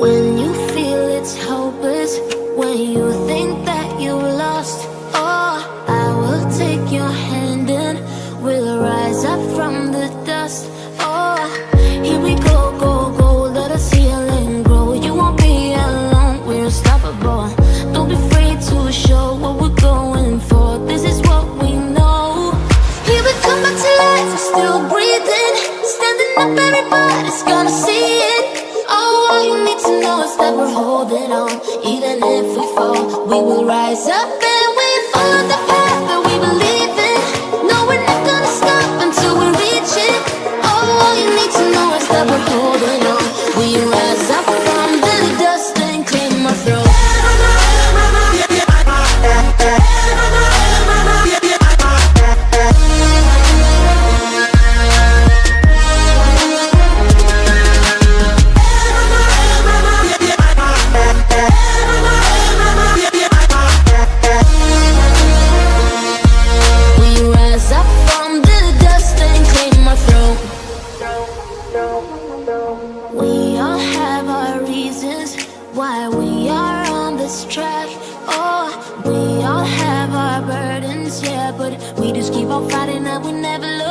When you feel it's hopeless, when you think that you lost, oh, I will take your hand and we'll rise up from the dust. Oh, here we go, go, go, let us heal and grow. You won't be alone, we're unstoppable. Don't be afraid to show what we're going for. This is what we know. Here we come back to life, we're still breathing. Standing up, everybody's gonna see it. Oh, all you need to know is that we're holding on. Even if we fall, we will rise up and we follow the path that we believe in. No, we're not gonna stop until we reach it. Oh, all you need to know is that we're holding on. We rise up from the dust and claim our throne. We all have our reasons why we are on this track. Oh, we all have our burdens, yeah, but we just keep on fighting and we never look